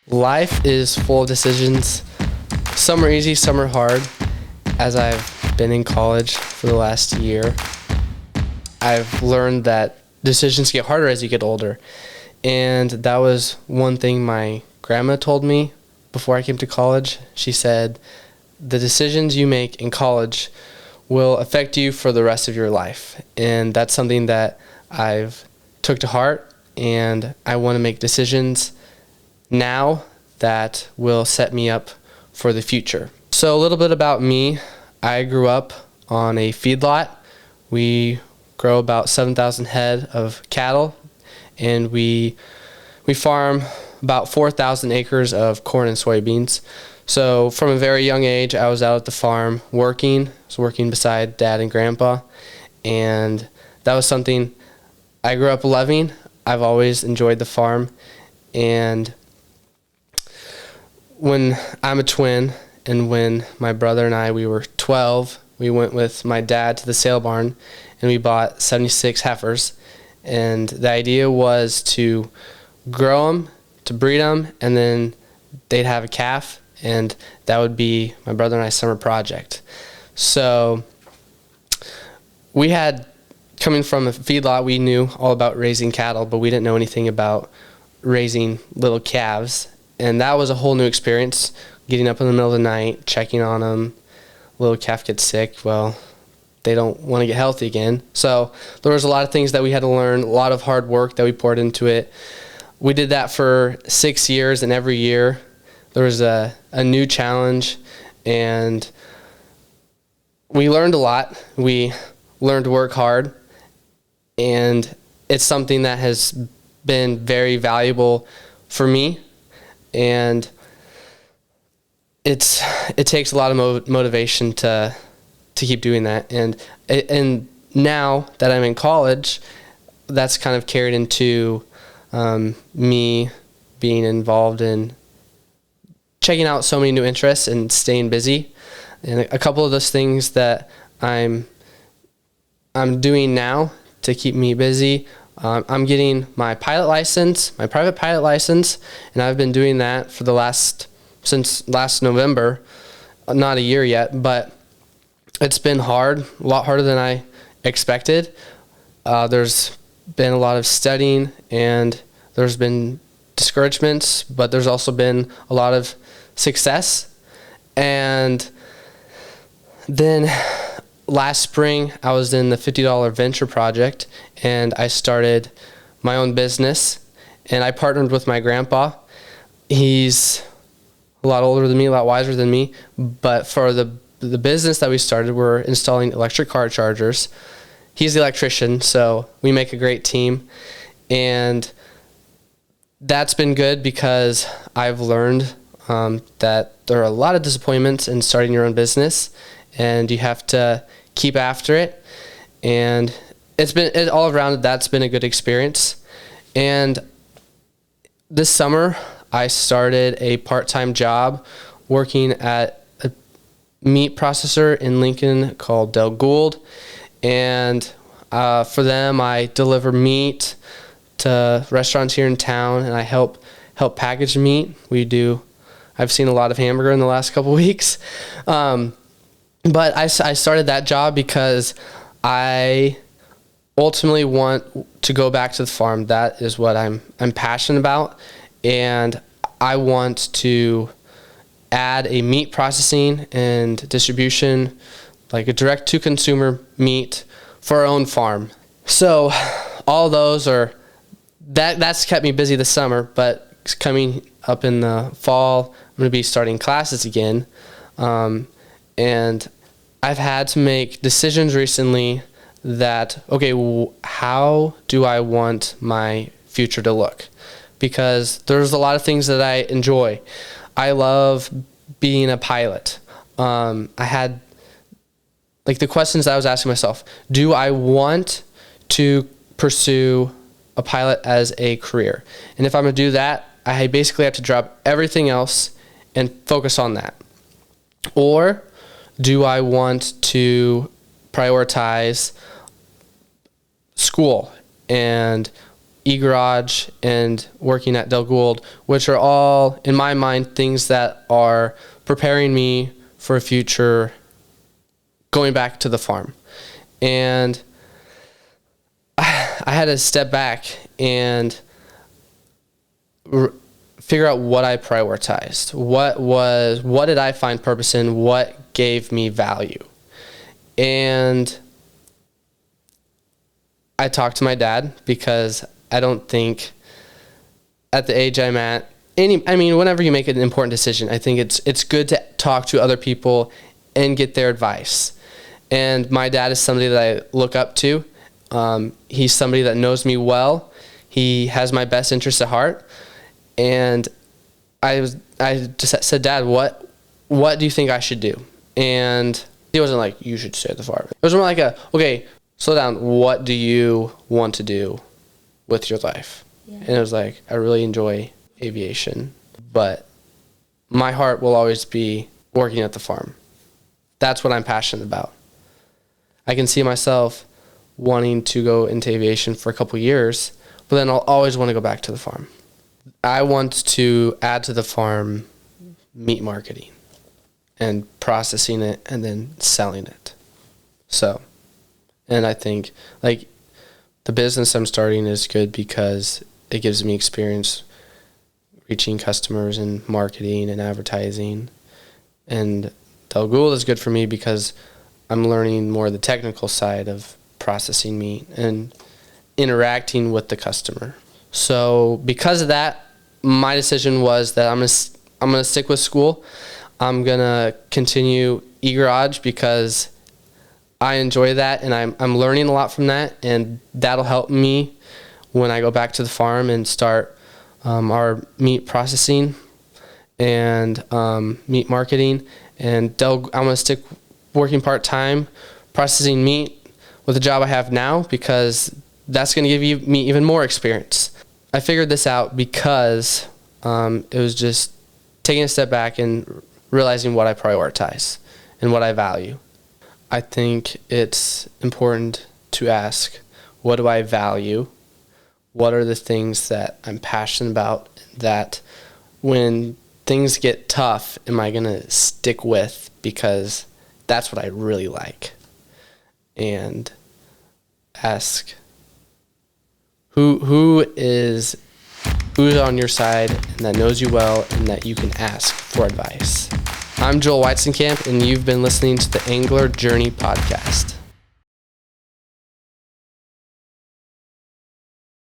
Life is full of decisions. Some are easy, some are hard. As I've been in college for the last year, I've learned that decisions get harder as you get older. And that was one thing my grandma told me before I came to college. She said, the decisions you make in college will affect you for the rest of your life. And that's something that I've took to heart, and I want to make decisions now that will set me up for the future. So a little bit about me. I grew up on a feedlot. We grow about 7,000 head of cattle, and we farm about 4,000 acres of corn and soybeans. So from a very young age, I was out at the farm working. I was working beside Dad and Grandpa, and that was something I grew up loving. I've always enjoyed the farm, and when I'm a twin, and when my brother and I, we were 12, we went with my dad to the sale barn, and we bought 76 heifers, and the idea was to grow them, to breed them, and then they'd have a calf, and that would be my brother and I's summer project. So we had, coming from a feedlot, we knew all about raising cattle, but we didn't know anything about raising little calves. And that was a whole new experience, getting up in the middle of the night, checking on them. Little calf gets sick, well, they don't want to get healthy again. So there was a lot of things that we had to learn, a lot of hard work that we poured into it. We did that for 6 years, and every year there was a new challenge, and we learned a lot. We learned to work hard, and it's something that has been very valuable for me. And it takes a lot of motivation to keep doing that. And now that I'm in college, that's kind of carried into me being involved in checking out so many new interests and staying busy. And a couple of those things that I'm doing now to keep me busy. I'm getting my pilot license, my private pilot license, and I've been doing that for since last November. Not a year yet, but it's been hard, a lot harder than I expected. There's been a lot of studying, and there's been discouragements, but there's also been a lot of success. And then last spring, I was in the $50 venture project, and I started my own business, and I partnered with my grandpa. He's a lot older than me, a lot wiser than me, but for the business that we started, we're installing electric car chargers. He's the electrician, so we make a great team, and that's been good because I've learned that there are a lot of disappointments in starting your own business, and you have to keep after it. And all around, that's been a good experience. And this summer, I started a part-time job working at a meat processor in Lincoln called Del Gould. And for them, I deliver meat to restaurants here in town, and I help package meat. I've seen a lot of hamburger in the last couple weeks. But I started that job because I ultimately want to go back to the farm. That is what I'm passionate about, and I want to add a meat processing and distribution, like a direct-to-consumer meat for our own farm. So all those that's kept me busy this summer, but coming up in the fall, I'm going to be starting classes again. And I've had to make decisions recently that, okay, how do I want my future to look? Because there's a lot of things that I enjoy. I love being a pilot. I had, the questions that I was asking myself, do I want to pursue a pilot as a career? And if I'm going to do that, I basically have to drop everything else and focus on that. Or do I want to prioritize school and e-garage and working at Del Gould, which are all, in my mind, things that are preparing me for a future going back to the farm. And I had to step back and figure out what I prioritized. What did I find purpose in? What gave me value? And I talked to my dad, because I don't think at the age I'm at, whenever you make an important decision, I think it's good to talk to other people and get their advice. And my dad is somebody that I look up to. He's somebody that knows me well. He has my best interests at heart. And I just said, Dad, what do you think I should do? And he wasn't like, you should stay at the farm. It was more like okay, slow down. What do you want to do with your life? Yeah. And it was like, I really enjoy aviation, but my heart will always be working at the farm. That's what I'm passionate about. I can see myself wanting to go into aviation for a couple years, but then I'll always want to go back to the farm. I want to add to the farm meat marketing and processing it and then selling it. So, and I think like the business I'm starting is good because it gives me experience reaching customers and marketing and advertising. And Del Gould is good for me because I'm learning more of the technical side of processing meat and interacting with the customer. So because of that, my decision was that I'm gonna stick with school. I'm gonna continue e-garage because I enjoy that, and I'm learning a lot from that, and that'll help me when I go back to the farm and start our meat processing and meat marketing. And I'm gonna stick working part-time processing meat with the job I have now, because that's gonna give me even more experience. I figured this out because it was just taking a step back and realizing what I prioritize and what I value. I think it's important to ask, what do I value? What are the things that I'm passionate about that when things get tough, am I going to stick with, because that's what I really like? And ask who's on your side and that knows you well and that you can ask for advice. I'm Joel Weitzenkamp, and you've been listening to the Engler Journey Podcast.